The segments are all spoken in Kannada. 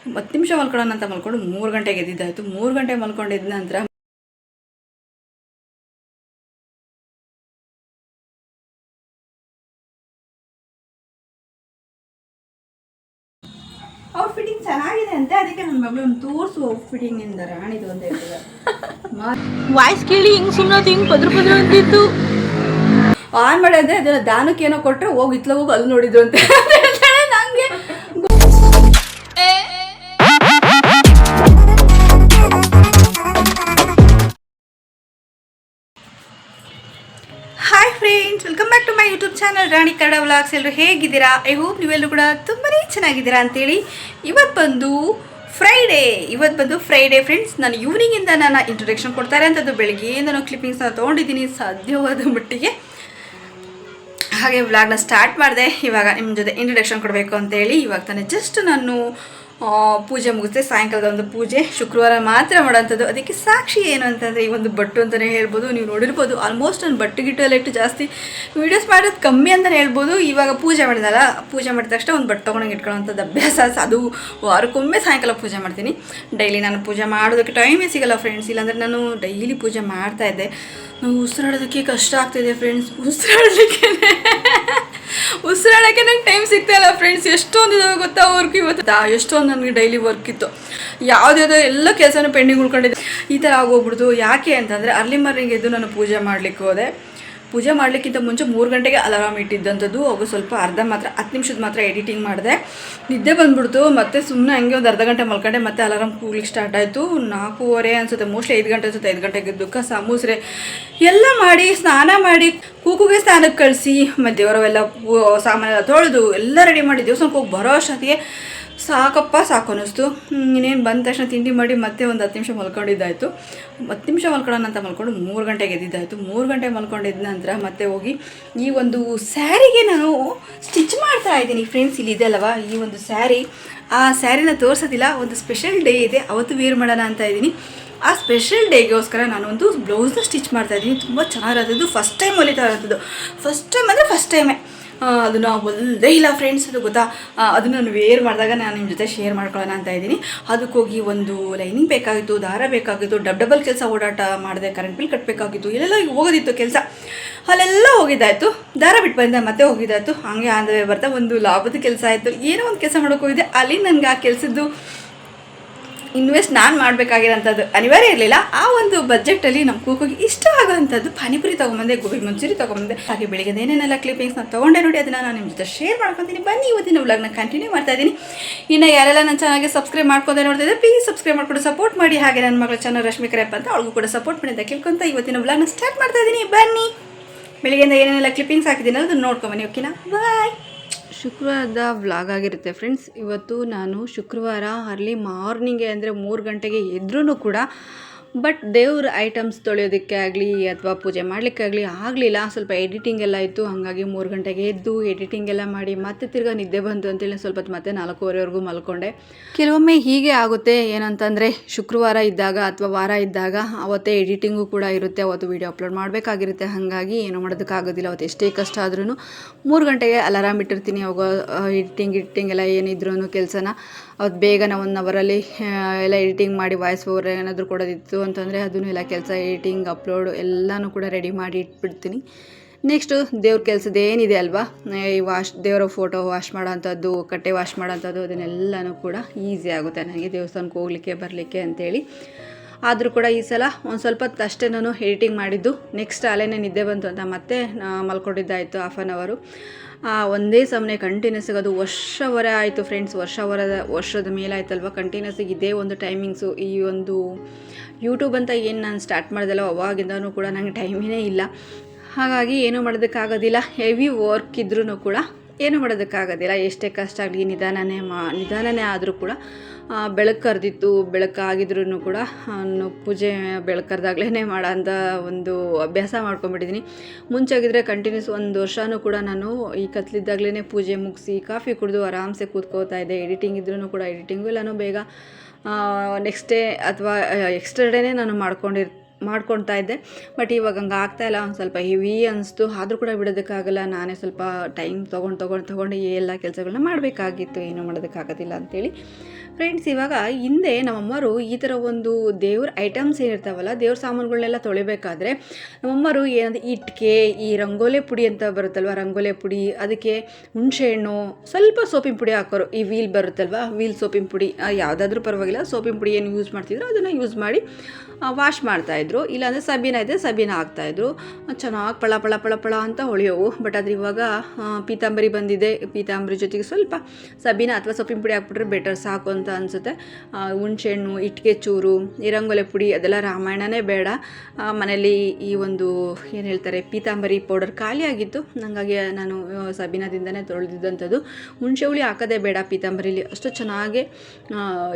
10 ನಿಮಿಷ ಮಲ್ಕೊಳ್ಳೋಣ ಅಂತ ಮಲ್ಕೊಂಡು 3 ಗಂಟೆಗೆ ಎದ್ದಿದ್ದಾಯಿತು. 3 ಗಂಟೆಗೆ ಮಲ್ಕೊಂಡಿದ್ದ ನಂತರ ಔಟ್ ಫಿಟ್ಟಿಂಗ್ ಚೆನ್ನಾಗಿದೆ ಅಂತೆ, ಅದಕ್ಕೆ ನನ್ನ ಮಗಳು ಒಂದು ತೋರಿಸು ಔಟ್ ಫಿಟ್ಟಿಂಗ್ ಇಂದ ರಾಣಿದು ಅಂತ ಹೇಳ್ತಿದ್ದಾರೆ. ವಾಯ್ಸ್ ಕೇಳಿ ಹಿಂಗೆ ಸುಮ್ಮನೆ ಹಿಂಗೆ ಪದ್ರ ಅಂತಿತ್ತು. ಆನ್ ಮಾಡಿದ್ರೆ ಅದನ್ನ ದಾನಕ್ಕೆ ಏನೋ ಕೊಟ್ಟರೆ ಹೋಗಿ ಇತ್ಲ ಹೋಗಿ ಅಲ್ಲಿ ನೋಡಿದ್ರು ಅಂತ ನಂಗೆ. Hi friends, welcome back to my YouTube channel Rani Kannada vlogs. ಎಲ್ಲರೂ ಹೇಗಿದ್ದೀರಾ? ಐ ಹೋಪ್ ನೀವೆಲ್ಲರೂ ಕೂಡ ತುಂಬಾ ಚೆನ್ನಾಗಿದ್ದೀರಾ ಅಂತೇಳಿ. ಇವತ್ತು ಬಂದು ಫ್ರೈಡೇ ಫ್ರೆಂಡ್ಸ್. ನಾನು ಈವ್ನಿಂಗಿಂದ ನಾನು ಇಂಟ್ರೊಡಕ್ಷನ್ ಕೊಡ್ತಾರೆ ಅಂತದ್ದು ಬೆಳಗ್ಗೆಯಿಂದ ನಾನು ಕ್ಲಿಪ್ಪಿಂಗ್ಸ್ನ ತೊಗೊಂಡಿದ್ದೀನಿ ಸಾಧ್ಯವಾದ ಮಟ್ಟಿಗೆ. ಹಾಗೆ ವ್ಲಾಗ್ನ ಸ್ಟಾರ್ಟ್ ಮಾಡಿದೆ. ಇವಾಗ ನಿಮ್ಮ ಜೊತೆ ಇಂಟ್ರೊಡಕ್ಷನ್ ಕೊಡಬೇಕು ಅಂತೇಳಿ ಇವಾಗ ತಾನೇ ಜಸ್ಟ್ ನಾನು ಪೂಜೆ ಮುಗಿಸ್ದೆ. ಸಾಯಂಕಾಲದ ಒಂದು ಪೂಜೆ ಶುಕ್ರವಾರ ಮಾತ್ರ ಮಾಡೋಂಥದ್ದು. ಅದಕ್ಕೆ ಸಾಕ್ಷಿ ಏನು ಅಂತಂದರೆ ಈ ಒಂದು ಬಟ್ಟು ಅಂತಲೇ ಹೇಳ್ಬೋದು. ನೀವು ನೋಡಿರ್ಬೋದು ಆಲ್ಮೋಸ್ಟ್ ನಾನು ಬಟ್ಟು ಗಿಟ್ಟೆಲ್ಲ ಇಟ್ಟು ಜಾಸ್ತಿ ವೀಡಿಯೋಸ್ ಮಾಡೋದು ಕಮ್ಮಿ ಅಂತಲೇ ಹೇಳ್ಬೋದು. ಇವಾಗ ಪೂಜೆ ಮಾಡಿದಲ್ಲ, ಪೂಜೆ ಮಾಡಿದ ತಕ್ಷಣ ಒಂದು ಬಟ್ಟು ತೊಗೊಂಡಂಗೆ ಇಟ್ಕೊಳ್ಳೋಂಥದ್ದು ಅಭ್ಯಾಸ. ಅದು ವಾರಕ್ಕೊಮ್ಮೆ ಸಾಯಂಕಾಲ ಪೂಜೆ ಮಾಡ್ತೀನಿ. ಡೈಲಿ ನಾನು ಪೂಜೆ ಮಾಡೋದಕ್ಕೆ ಟೈಮೇ ಸಿಗೋಲ್ಲ ಫ್ರೆಂಡ್ಸ್. ಇಲ್ಲಾಂದರೆ ನಾನು ಡೈಲಿ ಪೂಜೆ ಮಾಡ್ತಾಯಿದ್ದೆ. ನಾವು ಉಸಿರಾಡೋದಕ್ಕೆ ಕಷ್ಟ ಆಗ್ತಾಯಿದೆ ಫ್ರೆಂಡ್ಸ್. ಉಸಿರಾಡೋಕ್ಕೆ ನಂಗೆ ಟೈಮ್ ಸಿಗ್ತಾಯಿಲ್ಲ ಫ್ರೆಂಡ್ಸ್. ಎಷ್ಟೊಂದು ಗೊತ್ತಾ ವರ್ಕ್ ಇವತ್ತು, ಎಷ್ಟೊಂದು ನನಗೆ ಡೈಲಿ ವರ್ಕ್ ಇತ್ತು. ಯಾವುದ್ಯಾವುದೋ ಎಲ್ಲ ಕೆಲಸನೂ ಪೆಂಡಿಂಗ್ ಉಳ್ಕೊಂಡಿದ್ದೆ. ಈ ಥರ ಆಗೋಗ್ಬಿಡ್ತು. ಯಾಕೆ ಅಂತಂದರೆ ಅರ್ಲಿ ಮಾರ್ನಿಂಗ್ ಎದ್ದು ನಾನು ಪೂಜೆ ಮಾಡಲಿಕ್ಕೆ ಹೋದೆ. ಪೂಜೆ ಮಾಡಲಿಕ್ಕಿಂತ ಮುಂಚೆ 3 ಗಂಟೆಗೆ ಅಲಾರಾಮ್ ಇಟ್ಟಿದ್ದಂಥದ್ದು. ಅವು ಸ್ವಲ್ಪ 10 ನಿಮಿಷದ ಮಾತ್ರ ಎಡಿಟಿಂಗ್ ಮಾಡಿದೆ. ನಿದ್ದೆ ಬಂದುಬಿಡ್ತು. ಮತ್ತು ಸುಮ್ಮನೆ ಹಂಗೆ ಒಂದು ಅರ್ಧ ಗಂಟೆ ಮಲ್ಕೊಂಡೆ. ಮತ್ತೆ ಅಲಾರಾಮ್ ಕೂಗ್ಲಿಕ್ಕೆ ಸ್ಟಾರ್ಟ್ ಆಯಿತು. 4:15 ಅನಿಸುತ್ತೆ, ಮೋಸ್ಟ್ಲಿ 5 ಗಂಟೆ ಅನಿಸುತ್ತೆ. 5 ಗಂಟೆಗೆ ದುಃಖ ಸಮೂಸ್ರೆ ಎಲ್ಲ ಮಾಡಿ ಸ್ನಾನ ಮಾಡಿ ಕೂಗುಗೆ ಸ್ನಾನಕ್ಕೆ ಕಳಿಸಿ ಮತ್ತು ದೇವರವೆಲ್ಲ ಸಾಮಾನೆಲ್ಲ ತೊಳೆದು ಎಲ್ಲ ರೆಡಿ ಮಾಡಿ ದೇವಸ್ಥಾನಕ್ಕೆ ಹೋಗಿ ಬರೋ ಅಷ್ಟೊತ್ತಿಗೆ ಸಾಕು ಅನ್ನಿಸ್ತು. ಇನ್ನೇನು ಬಂದ ತಕ್ಷಣ ತಿಂಡಿ ಮಾಡಿ ಮತ್ತೆ ಒಂದು 10 ನಿಮಿಷ ಮಲ್ಕೊಂಡಿದ್ದಾಯಿತು. 10 ನಿಮಿಷ ಮಲ್ಕೊಳ್ಳೋಣ ಅಂತ ಮಲ್ಕೊಂಡು 3 ಗಂಟೆಗೆ ಎದ್ದಿದ್ದಾಯಿತು. 3 ಗಂಟೆಗೆ ಮಲ್ಕೊಂಡಿದ್ದ ನಂತರ ಮತ್ತೆ ಹೋಗಿ ಈ ಒಂದು ಸ್ಯಾರಿಗೆ ನಾನು ಸ್ಟಿಚ್ ಮಾಡ್ತಾ ಇದ್ದೀನಿ ಫ್ರೆಂಡ್ಸ್. ಇಲ್ಲಿದೆ ಅಲ್ವಾ ಈ ಒಂದು ಸ್ಯಾರಿ. ಆ ಸ್ಯಾರಿನ ತೋರಿಸೋದಿಲ್ಲ, ಒಂದು ಸ್ಪೆಷಲ್ ಡೇ ಇದೆ, ಅವತ್ತು ವೇರ್ ಮಾಡೋಣ ಅಂತ ಇದ್ದೀನಿ. ಆ ಸ್ಪೆಷಲ್ ಡೇಗೋಸ್ಕರ ನಾನು ಒಂದು ಬ್ಲೌಸ್ನ ಸ್ಟಿಚ್ ಮಾಡ್ತಾಯಿದ್ದೀನಿ. ತುಂಬ ಚೆನ್ನಾಗಿರೋದು. ಫಸ್ಟ್ ಟೈಮ್ ಹೊಲಿತಾ ಇರೋಂಥದ್ದು. ಫಸ್ಟ್ ಟೈಮೇ ಅದನ್ನು ಹೊಲ್ದೇ ಇಲ್ಲ ಫ್ರೆಂಡ್ಸ್. ಅದು ಗೊತ್ತಾ, ಅದನ್ನು ನಾನು ವೇರ್ ಮಾಡಿದಾಗ ನಾನು ನಿಮ್ಮ ಜೊತೆ ಶೇರ್ ಮಾಡ್ಕೊಳ್ಳೋಣ ಅಂತ ಇದ್ದೀನಿ. ಅದಕ್ಕೋಗಿ ಒಂದು ಲೈನಿಂಗ್ ಬೇಕಾಗಿತ್ತು, ದಾರ ಬೇಕಾಗಿತ್ತು, ಡಬಲ್ ಕೆಲಸ ಓಡಾಟ ಮಾಡಿದೆ, ಕರೆಂಟ್ ಬಿಲ್ ಕಟ್ಟಬೇಕಾಗಿತ್ತು, ಎಲ್ಲೆಲ್ಲ ಹೋಗೋದಿತ್ತು ಕೆಲಸ. ಅಲ್ಲೆಲ್ಲ ಹೋಗಿದ್ದಾಯಿತು. ದಾರ ಬಿಟ್ಟು ಬಂದ ಮತ್ತೆ ಹೋಗಿದ್ದಾಯಿತು. ಹಾಗೆ ಆಂಧ್ರವೇ ಬರ್ತಾ ಒಂದು ಲಾಭದ ಕೆಲಸ ಆಯಿತು. ಏನೋ ಒಂದು ಕೆಲಸ ಮಾಡೋಕೆ ಹೋಗಿದ್ದೆ. ಅಲ್ಲಿ ನನಗೆ ಆ ಕೆಲಸದ್ದು ಇನ್ವೆಸ್ಟ್ ನಾನು ಮಾಡಬೇಕಾಗಿರೋಂಥದ್ದು ಅನಿವಾರ್ಯ ಇರಲಿಲ್ಲ. ಆ ಒಂದು ಬಜೆಟಲ್ಲಿ ನಮ್ಮ ಕೂಕೋಗಿ ಇಷ್ಟ ಆಗೋವಂಥದ್ದು ಪಾನಿಪುರಿ ತೊಗೊಂಬಂದೆ, ಗೋಬಿ ಮಂಚೂರಿ ತೊಗೊಂಬಂದೆ. ಹಾಗೆ ಬೆಳಿಗ್ಗೆ ಏನೇನೆಲ್ಲ ಕ್ಲಿಪ್ಪಿಂಗ್ಸ್ನ ತೊಗೊಂಡೆ ನೋಡಿ, ಅದನ್ನು ನಾನು ನಿಮ್ಮ ಜೊತೆ ಶೇರ್ ಮಾಡ್ಕೊತೀನಿ. ಬನ್ನಿ ಇವತ್ತಿನ ವ್ಲಾಗ್ನ ಕಂಟಿನ್ಯೂ ಮಾಡ್ತಾಯಿದ್ದೀನಿ. ಇನ್ನು ಯಾರೆಲ್ಲ ನನ್ನ ಚಾನಲ್ಗೆ ಸಬ್ಸ್ಕ್ರೈಬ್ ಮಾಡ್ಕೊಂಡೆ ನೋಡ್ತಿದ್ದೆ ಪ್ಲೀಸ್ ಸಬ್ಸ್ಕ್ರೈಬ್ ಮಾಡ್ಕೊಂಡು ಸಪೋರ್ಟ್ ಮಾಡಿ. ಹಾಗೆ ನನ್ನ ಮಗಳ ಚಾನಲ್ ರಶ್ಮಿ ಕರೆಯಪ್ಪ ಅಂತ, ಅವಳಿಗೂ ಕೂಡ ಸಪೋರ್ಟ್ ಮಾಡಿ ಅಂತ ಕೇಳ್ಕೊಂತ ಇವತ್ತಿನ ವ್ಲಾಗ್ನ ಸ್ಟಾರ್ಟ್ ಮಾಡ್ತಾಯಿದ್ದೀನಿ. ಬನ್ನಿ ಬೆಳಿಗ್ಗೆಯಿಂದ ಏನೇನೆಲ್ಲ ಕ್ಲಿಪ್ಪಿಂಗ್ಸ್ ಹಾಕಿದ್ದೀನಿ ಅದನ್ನು ನೋಡ್ಕೊಂಬನ್ನಿ. ಓಕೆನಾ? ಬಾಯ್. ಶುಕ್ರವಾರದ ವ್ಲಾಗ್ ಆಗಿರುತ್ತೆ ಫ್ರೆಂಡ್ಸ್. ಇವತ್ತು ನಾನು ಶುಕ್ರವಾರ ಅರ್ಲಿ ಮಾರ್ನಿಂಗೆ ಅಂದರೆ 3 ಗಂಟೆಗೆ ಎದ್ರೂ ಕೂಡ ಬಟ್ ದೇವ್ರ ಐಟಮ್ಸ್ ತೊಳೆಯೋದಕ್ಕೆ ಆಗಲಿ ಅಥವಾ ಪೂಜೆ ಮಾಡಲಿಕ್ಕಾಗಲಿ ಆಗಲಿಲ್ಲ. ಸ್ವಲ್ಪ ಎಡಿಟಿಂಗ್ ಎಲ್ಲ ಇತ್ತು. ಹಾಗಾಗಿ 3 ಗಂಟೆಗೆ ಎದ್ದು ಎಡಿಟಿಂಗ್ ಎಲ್ಲ ಮಾಡಿ ಮತ್ತೆ ತಿರ್ಗಾ ನಿದ್ದೆ ಬಂತು ಅಂತೇಳಿ ಸ್ವಲ್ಪ ಹೊತ್ತು ಮತ್ತೆ 4:15ವರೆಗೂ ಮಲ್ಕೊಂಡೆ. ಕೆಲವೊಮ್ಮೆ ಹೀಗೆ ಆಗುತ್ತೆ. ಏನಂತಂದರೆ ಶುಕ್ರವಾರ ಇದ್ದಾಗ ಅಥವಾ ವಾರ ಇದ್ದಾಗ ಅವತ್ತೇ ಎಡಿಟಿಂಗು ಕೂಡ ಇರುತ್ತೆ, ಅವತ್ತು ವೀಡಿಯೋ ಅಪ್ಲೋಡ್ ಮಾಡಬೇಕಾಗಿರುತ್ತೆ. ಹಾಗಾಗಿ ಏನೂ ಮಾಡೋದಕ್ಕಾಗೋದಿಲ್ಲ. ಅವತ್ತು ಎಷ್ಟೇ ಕಷ್ಟ ಆದ್ರೂ 3 ಗಂಟೆಗೆ ಅಲಾರಾಮ್ ಇಟ್ಟಿರ್ತೀನಿ. ಅವಾಗ ಎಡಿಟಿಂಗ್ ಎಲ್ಲ ಏನಿದ್ರೂ ಕೆಲಸನ ಅವತ್ತು ಬೇಗನೆ 1 ಅವರಲ್ಲಿ ಎಲ್ಲ ಎಡಿಟಿಂಗ್ ಮಾಡಿ ವಾಯ್ಸ್ ಓವರ್ ಏನಾದರೂ ಕೊಡೋದಿತ್ತು ಅಂತಂದರೆ ಅದನ್ನು ಎಲ್ಲ ಕೆಲಸ ಎಡಿಟಿಂಗ್ ಅಪ್ಲೋಡ್ ಎಲ್ಲನೂ ಕೂಡ ರೆಡಿ ಮಾಡಿ ಇಟ್ಬಿಡ್ತೀನಿ. ನೆಕ್ಸ್ಟು ದೇವ್ರ ಕೆಲಸದ ಏನಿದೆ ಅಲ್ವಾ, ಈ ದೇವರ ಫೋಟೋ ವಾಶ್ ಮಾಡೋಂಥದ್ದು, ಕಟ್ಟೆ ವಾಶ್ ಮಾಡೋಂಥದ್ದು, ಅದನ್ನೆಲ್ಲನೂ ಕೂಡ ಈಸಿ ಆಗುತ್ತೆ ನನಗೆ ದೇವಸ್ಥಾನಕ್ಕೆ ಹೋಗಲಿಕ್ಕೆ ಬರಲಿಕ್ಕೆ ಅಂಥೇಳಿ. ಆದರೂ ಕೂಡ ಈ ಸಲ ಒಂದು ಸ್ವಲ್ಪ ಹೊತ್ತು ಅಷ್ಟೇ ನಾನು ಎಡಿಟಿಂಗ್ ಮಾಡಿದ್ದು. ನೆಕ್ಸ್ಟ್ ಅಲ್ಲೇನೇ ನಿದ್ದೆ ಬಂತು ಅಂತ ಮತ್ತೆ ಮಲ್ಕೊಂಡಿದ್ದಾಯಿತು 1/2 ಅವರು. ಒಂದೇ ಸಮನೆ ಕಂಟಿನ್ಯೂಸ್ ಅದು ವರ್ಷವರೆ ಆಯಿತು ಫ್ರೆಂಡ್ಸ್. ವರ್ಷದ ಮೇಲಾಯ್ತಲ್ವ ಕಂಟಿನ್ಯೂಸ್ ಇದೇ ಒಂದು ಟೈಮಿಂಗ್ಸು. ಈ ಒಂದು ಯೂಟ್ಯೂಬ್ ಅಂತ ಏನು ನಾನು ಸ್ಟಾರ್ಟ್ ಮಾಡಿದೆಲ್ಲ ಅವಾಗಿಂದನೂ ಕೂಡ ನನಗೆ ಟೈಮೇ ಇಲ್ಲ. ಹಾಗಾಗಿ ಏನೂ ಮಾಡೋದಕ್ಕಾಗೋದಿಲ್ಲ. ಹೆವಿ ವರ್ಕ್ ಇದ್ರೂ ಕೂಡ ಏನೂ ಮಾಡೋದಕ್ಕಾಗೋದಿಲ್ಲ. ಎಷ್ಟೇ ಕಷ್ಟ ಆಗಲಿ ನಿಧಾನನೇ ಆದರೂ ಕೂಡ ಬೆಳಕು ಕರೆದಿತ್ತು. ಬೆಳಕಾಗಿದ್ರೂ ಕೂಡ ಪೂಜೆ ಬೆಳಕು ಕರೆದಾಗಲೇ ಮಾಡೋ ಅಂಥ ಒಂದು ಅಭ್ಯಾಸ ಮಾಡ್ಕೊಂಬಿಟ್ಟಿದ್ದೀನಿ. ಮುಂಚಾಗಿದ್ದರೆ ಕಂಟಿನ್ಯೂಸ್ 1 ವರ್ಷವೂ ಕೂಡ ನಾನು ಈ ಕತ್ಲಿದ್ದಾಗಲೇ ಪೂಜೆ ಮುಗಿಸಿ ಕಾಫಿ ಕುಡಿದು ಆರಾಮ್ಸೆ ಕೂತ್ಕೋತಾ ಇದ್ದೆ. ಎಡಿಟಿಂಗ್ ಇದ್ರೂ ಕೂಡ ಎಡಿಟಿಂಗು ಎಲ್ಲನೂ ಬೇಗ ನೆಕ್ಸ್ಟ್ ಡೇ ಅಥವಾ ಎಕ್ಸ್ಟ್ರಾ ಡೇನೇ ನಾನು ಮಾಡ್ಕೊಳ್ತಾ ಇದ್ದೆ. ಬಟ್ ಇವಾಗ ಹಂಗೆ ಆಗ್ತಾಯಿಲ್ಲ. ಒಂದು ಸ್ವಲ್ಪ ಹೆವಿ ಅನಿಸ್ತು. ಆದರೂ ಕೂಡ ಬಿಡೋದಕ್ಕಾಗಲ್ಲ. ನಾನೇ ಸ್ವಲ್ಪ ಟೈಮ್ ತೊಗೊಂಡು ಎಲ್ಲ ಕೆಲಸಗಳನ್ನ ಮಾಡಬೇಕಾಗಿತ್ತು. ಏನೂ ಮಾಡೋದಕ್ಕಾಗೋದಿಲ್ಲ ಅಂಥೇಳಿ ಫ್ರೆಂಡ್ಸ್, ಇವಾಗ ಹಿಂದೆ ನಮ್ಮಮ್ಮರು ಈ ಥರ ಒಂದು ದೇವ್ರ ಐಟಮ್ಸ್ ಏನಿರ್ತಾವಲ್ಲ, ದೇವ್ರ ಸಾಮಾನುಗಳನ್ನೆಲ್ಲ ತೊಳಿಬೇಕಾದ್ರೆ ನಮ್ಮಮ್ಮರು ಏನಂದರೆ ಇಟ್ಟಿಗೆ, ಈ ರಂಗೋಲೆ ಪುಡಿ ಅಂತ ಬರುತ್ತಲ್ವ, ರಂಗೋಲೆ ಪುಡಿ, ಅದಕ್ಕೆ ಹುಣಸೆಹಣ್ಣು, ಸ್ವಲ್ಪ ಸೋಪಿನ ಪುಡಿ ಹಾಕೋರು. ಈ ವೀಲ್ ಬರುತ್ತಲ್ವ, ವೀಲ್ ಸೋಪಿನ ಪುಡಿ ಯಾವುದಾದ್ರೂ ಪರವಾಗಿಲ್ಲ, ಸೋಪಿನ ಪುಡಿ ಏನು ಯೂಸ್ ಮಾಡ್ತಿದ್ರು ಅದನ್ನು ಯೂಸ್ ಮಾಡಿ ವಾಶ್ ಮಾಡ್ತಾಯಿದ್ರು. ಇಲ್ಲಾಂದರೆ ಸಬೀನ ಇದೆ, ಸಬೀನ ಹಾಕ್ತಾಯಿದ್ರು. ಚೆನ್ನಾಗಿ ಪಳ ಪಳ ಪಳ ಪಳ ಅಂತ ಹೊಳೆಯೋವು. ಬಟ್ ಆದರೆ ಇವಾಗ ಪೀತಾಂಬರಿ ಬಂದಿದೆ. ಪೀತಾಂಬರಿ ಜೊತೆಗೆ ಸ್ವಲ್ಪ ಸಬೀನ ಅಥವಾ ಸೊಪ್ಪಿನ ಪುಡಿ ಹಾಕ್ಬಿಟ್ರೆ ಬೆಟರ್ ಸಾಕು ಅಂತ ಅನಿಸುತ್ತೆ. ಹುಣಸೆಹಣ್ಣು, ಇಟ್ಟಿಗೆ ಚೂರು, ಈ ರಂಗೋಲೆ ಪುಡಿ ಅದೆಲ್ಲ ರಾಮಾಯಣನೇ ಬೇಡ. ಮನೇಲಿ ಈ ಒಂದು ಏನು ಹೇಳ್ತಾರೆ ಪೀತಾಂಬರಿ ಪೌಡರ್ ಖಾಲಿಯಾಗಿತ್ತು, ಹಾಗಾಗಿ ನಾನು ಸಬೀನದಿಂದನೇ ತೊಳೆದಿದ್ದಂಥದ್ದು. ಹುಣಸೆ ಹುಳಿ ಹಾಕೋದೇ ಬೇಡ ಪೀತಾಂಬರಿಲಿ, ಅಷ್ಟು ಚೆನ್ನಾಗಿ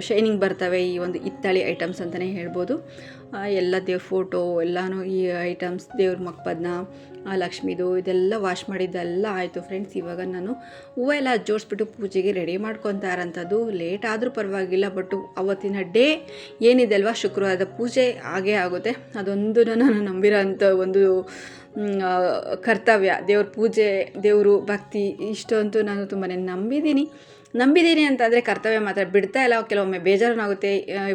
ಶೈನಿಂಗ್ ಬರ್ತವೆ ಈ ಒಂದು ಹಿತ್ತಾಳಿ ಐಟಮ್ಸ್ ಅಂತಲೇ ಹೇಳ್ಬೋದು. ಎಲ್ಲ ದೇವ್ರ ಫೋಟೋ ಎಲ್ಲನೂ ಈ ಐಟಮ್ಸ್, ದೇವ್ರ ಮಕ್ಪದ್ನ, ಲಕ್ಷ್ಮೀದು ಇದೆಲ್ಲ ವಾಶ್ ಮಾಡಿದ್ದೆಲ್ಲ ಆಯಿತು ಫ್ರೆಂಡ್ಸ್. ಇವಾಗ ನಾನು ಹೂವು ಎಲ್ಲ ಜೋಡಿಸ್ಬಿಟ್ಟು ಪೂಜೆಗೆ ರೆಡಿ ಮಾಡ್ಕೊತಾ ಇರೋಂಥದ್ದು. ಲೇಟ್ ಆದರೂ ಪರವಾಗಿಲ್ಲ, ಬಟ್ ಅವತ್ತಿನ ಡೇ ಏನಿದೆ ಅಲ್ವಾ, ಶುಕ್ರವಾರದ ಪೂಜೆ ಆಗೇ ಆಗುತ್ತೆ. ಅದೊಂದು ನಾನು ನಂಬಿರೋ ಅಂಥ ಒಂದು ಕರ್ತವ್ಯ. ದೇವ್ರ ಪೂಜೆ, ದೇವರು ಭಕ್ತಿ ಇಷ್ಟಂತೂ ನಾನು ತುಂಬಾ ನಂಬಿದ್ದೀನಿ ಅಂತಂದರೆ ಕರ್ತವ್ಯ ಮಾತ್ರ ಬಿಡ್ತಾ ಇಲ್ಲ. ಕೆಲವೊಮ್ಮೆ ಬೇಜಾರಾಗುತ್ತೆ.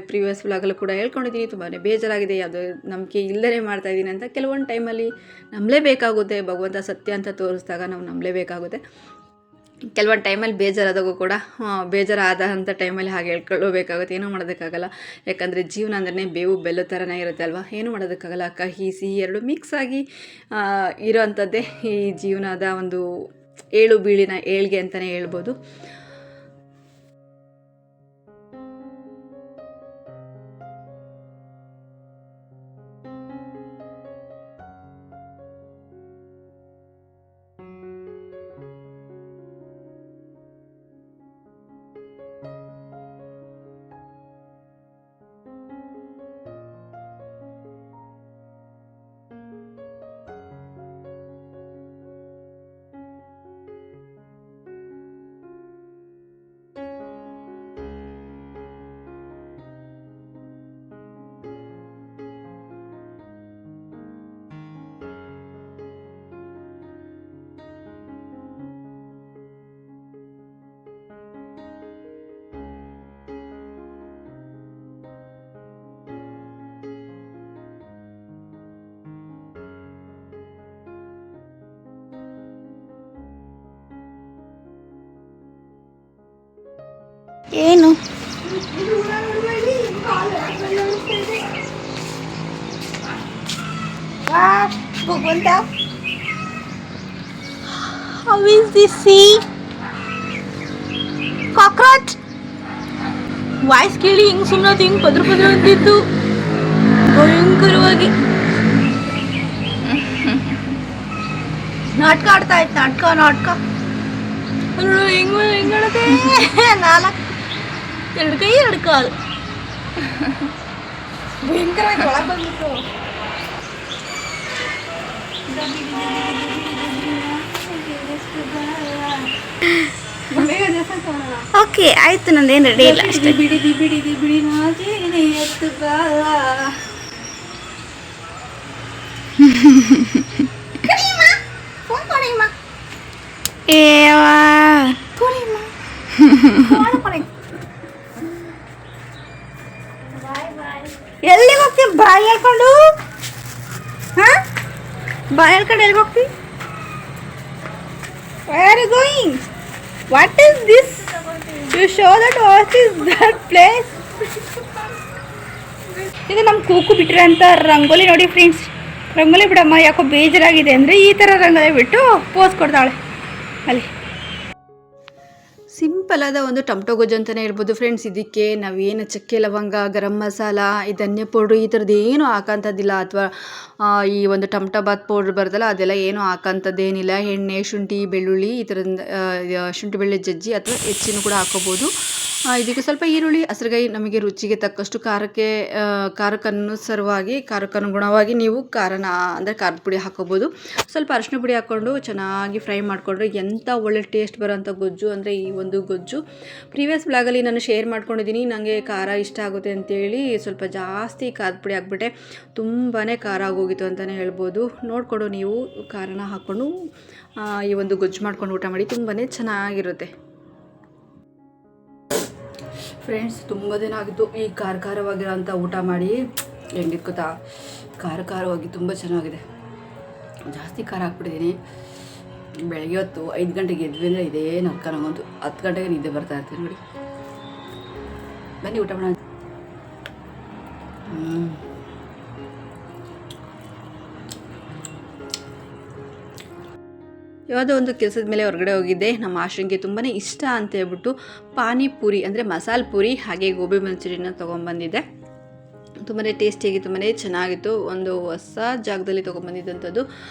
ಪ್ರೀವಿಯಸ್ ವ್ಲಾಗಲ್ಲೂ ಕೂಡ ಹೇಳ್ಕೊಂಡಿದ್ದೀನಿ, ತುಂಬಾ ಬೇಜಾರಾಗಿದೆ, ಯಾವುದೋ ನಂಬಿಕೆ ಇಲ್ಲದೇ ಮಾಡ್ತಾಯಿದ್ದೀನಿ ಅಂತ. ಕೆಲವೊಂದು ಟೈಮಲ್ಲಿ ನಂಬಲೇಬೇಕಾಗುತ್ತೆ. ಭಗವಂತ ಸತ್ಯ ಅಂತ ತೋರಿಸಿದಾಗ ನಾವು ನಂಬಲೇಬೇಕಾಗುತ್ತೆ. ಕೆಲವೊಂದು ಟೈಮಲ್ಲಿ ಬೇಜಾರಾದಾಗೂ ಕೂಡ ಬೇಜಾರಾದ ಅಂಥ ಟೈಮಲ್ಲಿ ಹಾಗೆ ಹೇಳ್ಕೊಳ್ಳಬೇಕಾಗುತ್ತೆ. ಏನೂ ಮಾಡೋದಕ್ಕಾಗಲ್ಲ. ಯಾಕಂದರೆ ಜೀವನ ಅಂದ್ರೆ ಬೇವು ಬೆಲ್ಲ ಥರನೇ ಇರುತ್ತೆ ಅಲ್ವಾ, ಏನೂ ಮಾಡೋದಕ್ಕಾಗಲ್ಲ. ಕಹಿ ಸಿಹಿ ಎರಡು ಮಿಕ್ಸ್ ಆಗಿ ಇರೋವಂಥದ್ದೇ ಈ ಜೀವನದ ಒಂದು ಏಳು ಬೀಳಿನ ಏಳ್ಗೆ ಅಂತಲೇ ಹೇಳ್ಬೋದು. ಏನು ಭಗವಂತ, how is this sea? Cockroach voice ಕೇಳಿ ಹಿಂಗೆ ಸುಮ್ಮನೆ ಹಿಂಗೆ ಪದ್ರ ಅಂತಿತ್ತು ಭಯಂಕರವಾಗಿ. ನಾಟಕ ಆಡ್ತಾ ಇತ್ತು, ನಾಟಕ ಹೆಂಗತ್ತೆ 4 2 ಕೈ 2 ಕಾಲು ಭಯಂಕರವಾಗಿ ಒಳಗೆ ಬಂದ್ಬಿಟ್ಟು. ಓಕೆ ಆಯ್ತು, ನಂದೇನು ರೆಡಿ ಇಲ್ಲ ಅಷ್ಟೇ. ಬಿಡಿ ನಾಜೇನೆ ಎತ್ತು ಬಾಳ ಎಲ್ಲಿಗೆ ಹೋಗ್ತೀವಿ? ಬಾಯಿ ಹೇಳ್ಕೊಂಡು ಎಲ್ಲಿಗೆ ಹೋಗ್ತೀವಿ? Where are you going? What is this? You show that what is that place? ಇದು ನಮ್ಮ ಕೂಕು ಬಿಟ್ಟರೆ ಅಂತ ರಂಗೋಲಿ ನೋಡಿ ಫ್ರೆಂಡ್ಸ್. ರಂಗೋಲಿ ಬಿಡಮ್ಮ, ಯಾಕೋ ಬೇಜಾರಾಗಿದೆ ಅಂದರೆ ಈ ಥರ ರಂಗೋಲಿ ಬಿಟ್ಟು ಪೋಸ್ ಕೊಡ್ತಾಳೆ ಅಲ್ಲಿ. ಸಿಂಪಲ್ ಆದ ಒಂದು ಟೊಮಟೊ ಗೊಜ್ಜು ಅಂತಲೇ ಹೇಳ್ಬೋದು ಫ್ರೆಂಡ್ಸ್. ಇದಕ್ಕೆ ನಾವೇನು ಚಕ್ಕೆ ಲವಂಗ, ಗರಂ ಮಸಾಲ, ಈ ಧನ್ಯ ಪೌಡ್ರು ಈ ಥರದ್ದು ಏನೂ ಹಾಕೋಂಥದ್ದಿಲ್ಲ. ಅಥವಾ ಈ ಒಂದು ಟೊಮಟೊ ಬಾತ್ ಪೌಡ್ರ್ ಬರ್ತಲ್ಲ ಅದೆಲ್ಲ ಏನೂ ಹಾಕೋಂಥದ್ದೇನಿಲ್ಲ. ಎಣ್ಣೆ, ಶುಂಠಿ, ಬೆಳ್ಳುಳ್ಳಿ ಈ ಥರದಿಂದ ಶುಂಠಿ ಬೆಳ್ಳುಳ್ಳಿ ಜಜ್ಜಿ ಅಥವಾ ಹೆಚ್ಚಿನೂ ಕೂಡ ಹಾಕೋಬೋದು. ಇದಕ್ಕೆ ಸ್ವಲ್ಪ ಈರುಳ್ಳಿ, ಹಸಿರುಗಾಯಿ, ನಮಗೆ ರುಚಿಗೆ ತಕ್ಕಷ್ಟು ಖಾರಕ್ಕನುಗುಣವಾಗಿ ನೀವು ಖಾರನ ಅಂದರೆ ಖಾರದ ಪುಡಿ ಹಾಕೋಬೋದು. ಸ್ವಲ್ಪ ಅರಿಶಿನ ಪುಡಿ ಹಾಕ್ಕೊಂಡು ಚೆನ್ನಾಗಿ ಫ್ರೈ ಮಾಡಿಕೊಂಡ್ರೆ ಎಂಥ ಒಳ್ಳೆ ಟೇಸ್ಟ್ ಬರೋಂಥ ಗೊಜ್ಜು ಅಂದರೆ ಈ ಒಂದು ಗೊಜ್ಜು. ಪ್ರೀವಿಯಸ್ ಬ್ಲಾಗಲ್ಲಿ ನಾನು ಶೇರ್ ಮಾಡ್ಕೊಂಡಿದ್ದೀನಿ. ನನಗೆ ಖಾರ ಇಷ್ಟ ಆಗುತ್ತೆ ಅಂತೇಳಿ ಸ್ವಲ್ಪ ಜಾಸ್ತಿ ಖಾರದ ಪುಡಿ ಹಾಕ್ಬಿಟ್ಟೆ, ತುಂಬಾ ಖಾರ ಆಗೋಗಿತ್ತು ಅಂತಲೇ ಹೇಳ್ಬೋದು. ನೋಡಿಕೊಂಡು ನೀವು ಖಾರನ ಹಾಕ್ಕೊಂಡು ಈ ಒಂದು ಗೊಜ್ಜು ಮಾಡ್ಕೊಂಡು ಊಟ ಮಾಡಿ, ತುಂಬಾ ಚೆನ್ನಾಗಿರುತ್ತೆ. ಫ್ರೆಂಡ್ಸ್ ತುಂಬ ದಿನ ಆಗಿತ್ತು ಈ ಖಾರವಾಗಿರೋಂಥ ಊಟ ಮಾಡಿ. ಹೆಂಗಿತ್ತು ಗೊತ್ತಾ, ಖಾರವಾಗಿ ತುಂಬ ಚೆನ್ನಾಗಿದೆ. ಜಾಸ್ತಿ ಖಾರ ಹಾಕ್ಬಿಟ್ಟಿದ್ದೀನಿ. ಬೆಳಗ್ಗೆ ಹೊತ್ತು 5 ಗಂಟೆಗೆ ಎದ್ವಿ ಅಂದರೆ ಇದೇ ನರ್ಕ ನಂಗಂತು. 10 ಗಂಟೆಗೆ ನಿದ್ದೆ ಬರ್ತಾ ಇರ್ತೀನಿ ನೋಡಿ. ಬನ್ನಿ ಊಟ ಮಾಡೋಣ. ಯಾವುದೋ ಒಂದು ಕೆಲಸದ ಮೇಲೆ ಹೊರಗಡೆ ಹೋಗಿದ್ದೆ. ನಮ್ಮ ಆಶ್ರಂಗೆ ತುಂಬಾ ಇಷ್ಟ ಅಂತ ಹೇಳ್ಬಿಟ್ಟು ಪಾನಿಪುರಿ ಅಂದರೆ ಮಸಾಲೆ ಪೂರಿ ಹಾಗೆ ಗೋಬಿ ಮಂಚೂರಿಯನ್ನ ತೊಗೊಂಬಂದಿದ್ದೆ. ತುಂಬಾ ಟೇಸ್ಟಿಯಾಗಿ ತುಂಬಾ ಚೆನ್ನಾಗಿತ್ತು. ಒಂದು ಹೊಸ ಜಾಗದಲ್ಲಿ ತೊಗೊಂಬಂದಿದ್ದಂಥದ್ದು.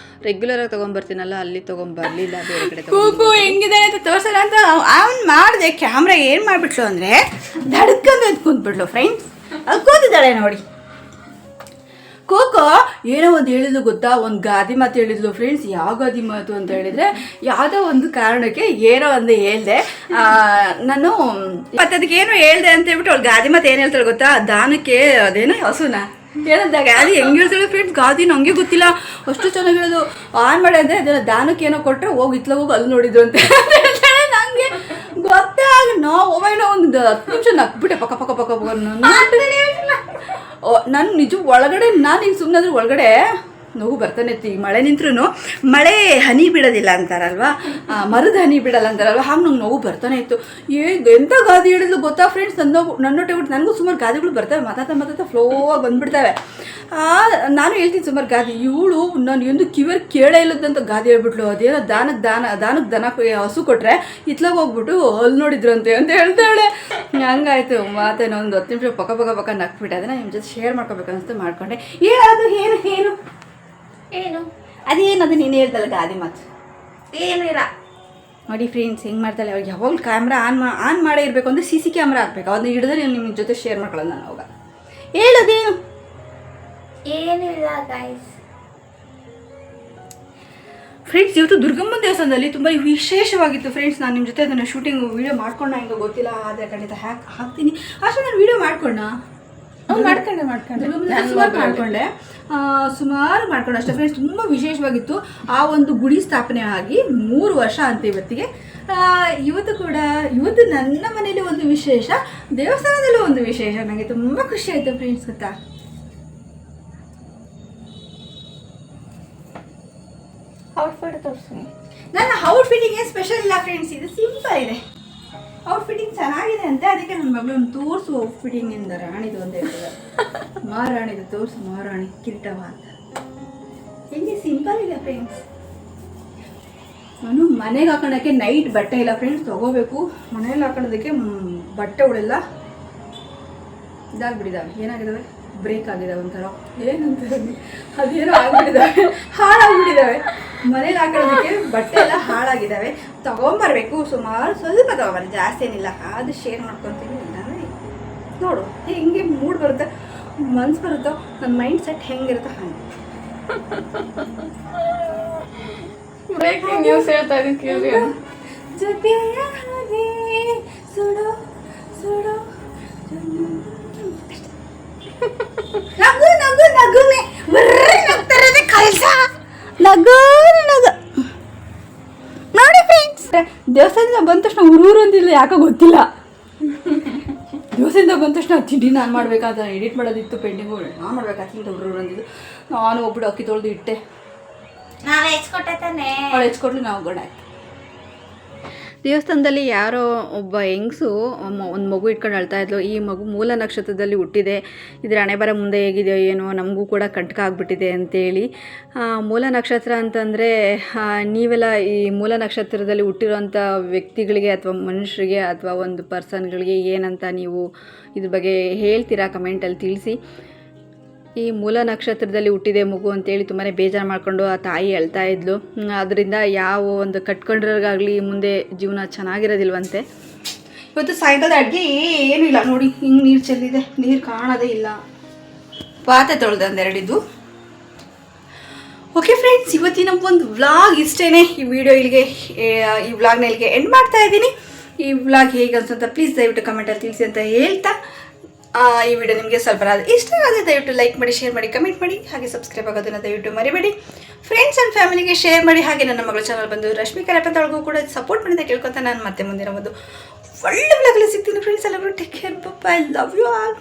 ರೆಗ್ಯುಲರಾಗಿ ತೊಗೊಂಬರ್ತೀನಲ್ಲ, ಅಲ್ಲಿ ತೊಗೊಂಬರಲಿಲ್ಲ, ಬೇರೆ ಕಡೆ ಕೂಗು ಹೆಂಗಿದೆ ಅಂತ ತೋರ್ಸೋಣ ಅಂತ ಅವ್ನು ಮಾಡಿದೆ. ಕ್ಯಾಮ್ರಾ ಏನು ಮಾಡಿಬಿಟ್ಲು ಅಂದರೆ ದಡ್ಕಂದು ಅದು ಕುಂತ್ಬಿಟ್ಲು ಫ್ರೆಂಡ್ಸ್. ಅದು ಕೂತಿದ್ದಾಳೆ ನೋಡಿ. ಕೋಕೋ ಏನೋ ಒಂದು ಹೇಳಿದ್ಲು ಗೊತ್ತಾ, ಒಂದು ಗಾದಿ ಮಾತು ಹೇಳಿದ್ಲು ಫ್ರೆಂಡ್ಸ್. ಯಾವ ಗಾದಿ ಮಾತು ಅಂತ ಹೇಳಿದರೆ, ಯಾವುದೋ ಒಂದು ಕಾರಣಕ್ಕೆ ಏನೋ ಒಂದು ಹೇಳ್ದೆ ನಾನು. ಮತ್ತು ಅದಕ್ಕೆ ಏನೋ ಹೇಳ್ದೆ ಅಂತ ಹೇಳ್ಬಿಟ್ಟು ಅವ್ಳು ಗಾದಿ ಮಾತು ಏನು ಹೇಳ್ತಾಳೆ ಗೊತ್ತಾ, ದಾನಕ್ಕೆ ಅದೇನೋ ಹಸುನ ಹೇಳಿದ ಗಾದಿ ಹೆಂಗೆ ಹೇಳ್ತಾಳೆ ಫ್ರೆಂಡ್ಸ್. ಗಾದಿ ನನಗೆ ಗೊತ್ತಿಲ್ಲ, ಅಷ್ಟು ಚೆನ್ನಾಗಿ ಹೇಳೋದು. ಆನ್ ಮಾಡಿ ಅಂದರೆ ಅದನ್ನು ದಾನಕ್ಕೆ ಏನೋ ಕೊಟ್ಟರೆ ಹೋಗಿ ಇತ್ಲ ಹೋಗಿ ಅಲ್ಲಿ ನೋಡಿದ್ರು ಅಂತ ಹೇಳ್ತಾಳೆ. ನನಗೆ ಗೊತ್ತಾಗ ನಾವು ಏನೋ ಒಂದು 10 ನಿಮಿಷ ನಕ್ಬಿಟ್ಟೆ ಪಕ್ಕ ಪಕ್ಕ ಪಕ್ಕ ಪಕ್ಕ. ನಾನು ನಿಜ ಒಳಗಡೆ ನಾನು ಈಗ ಸುಮ್ಮನೆ ಅದ್ರ ಒಳಗಡೆ ನೋವು ಬರ್ತಾನೆ ಇತ್ತು. ಈಗ ಮಳೆ ನಿಂತ್ರೂ ಮಳೆ ಹನಿ ಬಿಡೋದಿಲ್ಲ ಅಂತಾರಲ್ವ, ಮರದ ಹನಿ ಬಿಡಲ್ಲ ಅಂತಾರಲ್ವ, ಹಾಗೆ ನಂಗೆ ನೋವು ಬರ್ತಾನೆ ಇತ್ತು. ಎಂಥ ಗಾದಿ ಹೇಳಿದ್ಲು ಗೊತ್ತಾ ಫ್ರೆಂಡ್ಸ್. ನನ್ನೊಟ್ಟೆ ಬಿಟ್ಟು ನನಗೂ ಸುಮಾರು ಗಾದಿಗಳು ಬರ್ತವೆ, ಮಾತಾಡ್ತಾ ಫ್ಲೋ ಆಗಿ ಬಂದುಬಿಡ್ತವೆ. ನಾನು ಹೇಳ್ತೀನಿ ಸುಮಾರು ಗಾದಿ. ಇವಳು ನಾನು ಎಂದು ಕಿವಿಯರ್ ಕೇಳೇ ಇಲ್ಲದಂತ ಗಾದಿ ಹೇಳ್ಬಿಟ್ಲು. ಅದೇನೋ ದಾನಕ್ಕೆ ದನ ಹಸು ಕೊಟ್ಟರೆ ಇತ್ಲಾಗ ಹೋಗ್ಬಿಟ್ಟು ಅಲ್ಲಿ ನೋಡಿದ್ರಂತೆ ಅಂತ ಹೇಳ್ತಾಳೆ. ಹಂಗಾಯ್ತು ಮಾತೇನೋ ಒಂದು 10 ನಿಮಿಷ ಪಕ್ಕ ನಕ್ಬಿಟ್ಟೆ. ಅದನ್ನು ನಿಮ್ಮ ಜೊತೆ ಶೇರ್ ಮಾಡ್ಕೋಬೇಕು ಅನಿಸ್ತು, ಮಾಡ್ಕೊಂಡೆ. ಅದು ಏನು ಅದೇನದು ನೀನು ಹೇಳ್ದಲ್ಲ ಗಾದಿ ಮಾತು ಏನಿಲ್ಲ ನೋಡಿ ಫ್ರೆಂಡ್ಸ್. ಹೆಂಗೆ ಮಾಡ್ತಾಳೆ ಅವ್ರಿಗೆ. ಯಾವಾಗಲೂ ಕ್ಯಾಮ್ರಾ ಆನ್ ಮಾಡೇ ಇರಬೇಕು ಅಂದರೆ CC ಕ್ಯಾಮ್ರಾ ಹಾಕ್ಬೇಕು. ಅದನ್ನ ಹಿಡಿದ್ರೆ ನಿಮ್ಮ ಜೊತೆ ಶೇರ್ ಮಾಡ್ಕೊಳ್ಳೋದು ನಾನು ಅವಾಗ. ಹೇಳೋದೇನು ಏನಿಲ್ಲ ಗೈಸ್. ಫ್ರೆಂಡ್ಸ್ ಇವತ್ತು ದುರ್ಗಮ್ಮ ದೇವಸ್ಥಾನದಲ್ಲಿ ತುಂಬ ವಿಶೇಷವಾಗಿತ್ತು ಫ್ರೆಂಡ್ಸ್. ನಾನು ನಿಮ್ಮ ಜೊತೆ ಅದನ್ನು ಶೂಟಿಂಗ್ ವೀಡಿಯೋ ಮಾಡ್ಕೊಂಡ ಹೆಂಗೆ ಗೊತ್ತಿಲ್ಲ, ಆದರೆ ಖಂಡಿತ ಹಾಕ್ತೀನಿ. ಅಷ್ಟೇ ನಾನು ವೀಡಿಯೋ ಮಾಡ್ಕೊಂಡೆ ಸುಮಾರು ಮಾಡ್ಕೊಂಡೆ ಅಷ್ಟೇ ಫ್ರೆಂಡ್ಸ್. ತುಂಬ ವಿಶೇಷವಾಗಿತ್ತು. ಆ ಒಂದು ಗುಡಿ ಸ್ಥಾಪನೆ ಆಗಿ 3 ವರ್ಷ ಅಂತ ಇವತ್ತಿಗೆ. ಇವತ್ತು ನನ್ನ ಮನೇಲಿ ಒಂದು ವಿಶೇಷ, ದೇವಸ್ಥಾನದಲ್ಲೂ ಒಂದು ವಿಶೇಷ. ನನಗೆ ತುಂಬ ಖುಷಿ ಆಯಿತು ಫ್ರೆಂಡ್ಸ್ ಗೊತ್ತಾ. ಔಟ್ಫಿಟ್ ತೋರಿಸ್ತೀನಿ. ನನ್ನ ಔಟ್ಫಿಟ್ಟಿಂಗ್ ಏನು ಸ್ಪೆಷಲ್ ಇಲ್ಲ ಫ್ರೆಂಡ್ಸ್, ಇದು ಸಿಂಪಲ್ ಇದೆ. ಔಟ್ಫಿಟ್ಟಿಂಗ್ ಚೆನ್ನಾಗಿದೆ ಅಂತ ಅದಕ್ಕೆ ನನ್ನ ಮಗಳು ಒಂದು ತೋರಿಸು ಔಟ್ಫಿಟ್ಟಿಂಗಿಂದ ರಾಣಿದು ಒಂದು ಹೇಳ್ತಾರೆ. ಮಹಾರಾಣಿದು ತೋರಿಸು, ಮಹಾರಾಣಿ ಕಿರೀಟವ ಅಂತ. ಹೆಂಗೆ ಸಿಂಪಲ್ ಇದೆ ಫ್ರೆಂಡ್ಸ್. ನಾನು ಮನೆಗೆ ಹಾಕೊಳ್ಳೋಕ್ಕೆ ನೈಟ್ ಬಟ್ಟೆ ಇಲ್ಲ ಫ್ರೆಂಡ್ಸ್, ತೊಗೋಬೇಕು. ಮನೇಲಿ ಹಾಕೊಳ್ಳೋದಕ್ಕೆ ಬಟ್ಟೆಗಳೆಲ್ಲ ಇದಾಗ್ಬಿಟ್ಟಿದ್ದಾವೆ. ಏನಾಗಿದ್ದಾವೆ, ಬ್ರೇಕ್ ಆಗಿದ್ದಾವೆ ಒಂಥರ. ಏನಂತಾರೆ ಅದೇನೋ ಆಗ್ಬಿಟ್ಟಿದ್ದಾವೆ, ಹಾಳಾಗ್ಬಿಟ್ಟಿದ್ದಾವೆ. ಮನೇಲಿ ಹಾಕೊಳ್ಳೋದಕ್ಕೆ ಬಟ್ಟೆ ಎಲ್ಲ ಹಾಳಾಗಿದ್ದಾವೆ. ತೊಗೊಂಬರ್ಬೇಕು. ಸುಮಾರು ಸ್ವಲ್ಪ ತೊಗೊಂಬರ್ರಿ, ಜಾಸ್ತಿ ಏನಿಲ್ಲ. ಅದು ಶೇರ್ ಮಾಡ್ಕೊತೀನಿ. ಇಲ್ಲಾಂದರೆ ನೋಡು ಹೆಂಗೆ ಮೂಡ್ ಬರುತ್ತೆ, ಮನ್ಸು ಬರುತ್ತೋ, ನನ್ನ ಮೈಂಡ್ ಸೆಟ್ ಹೆಂಗಿರುತ್ತೋ ಹಾಗೆ. ಬ್ರೇಕಿಂಗ್ ನ್ಯೂಸ್ ಹೇಳ್ತಾ ಇದ್ದೀನಿ ಕೇಳಿ. ಸುಡೋ ಸುಡೋ ನಗು ನಗು ನಗುವೆ ನಗ್ತಾರದೆ ಕಲ್ಸ ನಗು ನೋಡಿ ಫ್ರೆಂಡ್ಸ್. ದೇವಸ್ಥಾನದಿಂದ ಬಂದ ತಕ್ಷಣ ಊರು ಅಂತಿಲ್ಲ, ಯಾಕೋ ಗೊತ್ತಿಲ್ಲ. ದೇವಸ್ಥಾನದಿಂದ ಬಂದ ತಕ್ಷಣ ತಿಂಡಿ ನಾನು ಮಾಡ್ಬೇಕಾದ, ಎಡಿಟ್ ಮಾಡೋದಿತ್ತು, ಪೆಂಡಿಂಗು ನಾನು ಮಾಡ್ಬೇಕಾಗ್ತಿಂತ ಊರು ಅಂದಿದ್ದು. ನಾನು ಒಬ್ಬಳು ಅಕ್ಕಿ ತೊಳೆದು ಇಟ್ಟೆ. ನಾನು ಹೆಚ್ಕೊಟ್ಟೆ ತಾನೆ, ಅವಳು ಹೆಚ್ಕೊಟ್ಲು, ನಾವು ಗೋಡ. ದೇವಸ್ಥಾನದಲ್ಲಿ ಯಾರೋ ಒಬ್ಬ ಹೆಂಗಸು ಒಂದು ಮಗು ಇಟ್ಕೊಂಡು ಅಳ್ತಾ ಇದ್ಲು. ಈ ಮಗು ಮೂಲ ನಕ್ಷತ್ರದಲ್ಲಿ ಹುಟ್ಟಿದೆ, ಇದರ ಹಣೆಬರ ಮುಂದೆ ಹೇಗಿದೆಯೋ ಏನೋ, ನಮಗೂ ಕೂಡ ಕಂಟಕ ಆಗಿಬಿಟ್ಟಿದೆ ಅಂತೇಳಿ. ಮೂಲ ನಕ್ಷತ್ರ ಅಂತಂದರೆ ನೀವೆಲ್ಲ ಈ ಮೂಲ ನಕ್ಷತ್ರದಲ್ಲಿ ಹುಟ್ಟಿರೋಂಥ ವ್ಯಕ್ತಿಗಳಿಗೆ ಅಥವಾ ಮನುಷ್ಯರಿಗೆ ಅಥವಾ ಒಂದು ಪರ್ಸನ್ಗಳಿಗೆ ಏನಂತ ನೀವು ಇದ್ರ ಬಗ್ಗೆ ಹೇಳ್ತೀರಾ, ಕಮೆಂಟಲ್ಲಿ ತಿಳಿಸಿ. ಈ ಮೂಲ ನಕ್ಷತ್ರದಲ್ಲಿ ಹುಟ್ಟಿದೆ ಮಗು ಅಂತೇಳಿ ತುಂಬಾ ಬೇಜಾರು ಮಾಡಿಕೊಂಡು ಆ ತಾಯಿ ಅಳ್ತಾ ಇದ್ಲು. ಅದರಿಂದ ಯಾವ ಒಂದು ಕಟ್ಕೊಂಡಿರೋಗಾಗಲಿ ಮುಂದೆ ಜೀವನ ಚೆನ್ನಾಗಿರೋದಿಲ್ವಂತೆ. ಇವತ್ತು ಸಾಯಂಕಾಲದ ಅಡುಗೆ ಏನೂ ಇಲ್ಲ ನೋಡಿ. ಹಿಂಗೆ ನೀರು ಚೆಲ್ಲಿದೆ, ನೀರು ಕಾಣೋದೇ ಇಲ್ಲ. ಪಾತ್ರೆ ತೊಳೆದ ಒಂದೆರಡಿದ್ದು. ಓಕೆ ಫ್ರೆಂಡ್ಸ್, ಇವತ್ತಿನ ಒಂದು ವ್ಲಾಗ್ ಇಷ್ಟೇ. ಈ ವಿಡಿಯೋ ಈ ವ್ಲಾಗ್ನ ಇಲ್ಲಿಗೆ ಎಂಡ್ ಮಾಡ್ತಾ ಇದ್ದೀನಿ. ಈ ವ್ಲಾಗ್ ಹೇಗೆ ಅನ್ಸುತ್ತೆ ಪ್ಲೀಸ್ ದಯವಿಟ್ಟು ಕಮೆಂಟಲ್ಲಿ ತಿಳಿಸಿ ಅಂತ ಹೇಳ್ತಾ, ಈ ವಿಡಿಯೋ ನಿಮಗೆ ಸ್ವಲ್ಪ ಇಷ್ಟ ಆದರೆ ದಯವಿಟ್ಟು ಲೈಕ್ ಮಾಡಿ, ಶೇರ್ ಮಾಡಿ, ಕಮೆಂಟ್ ಮಾಡಿ, ಹಾಗೆ ಸಬ್ಸ್ಕ್ರೈಬ್ ಆಗೋದನ್ನು ದಯವಿಟ್ಟು ಮರಿಬೇಡಿ. ಫ್ರೆಂಡ್ಸ್ ಆ್ಯಂಡ್ ಫ್ಯಾಮಿಲಿಗೆ ಶೇರ್ ಮಾಡಿ. ಹಾಗೆ ನನ್ನ ಮಗಳ ಚಾನಲ್ ಬಂದು ರಶ್ಮಿ ಕರಪಂತ ಅವ್ರಿಗೂ ಕೂಡ ಸಪೋರ್ಟ್ ಮಾಡಿದ ಕೇಳ್ಕೊತಾ ನಾನು ಮತ್ತೆ ಮುಂದಿನ ಒಂದು ಒಳ್ಳೆ ಬ್ಲಾಗಲ್ಲಿ ಸಿಗ್ತೀನಿ ಫ್ರೆಂಡ್ಸ್. ಎಲ್ಲರೂ take care, bye, love you all.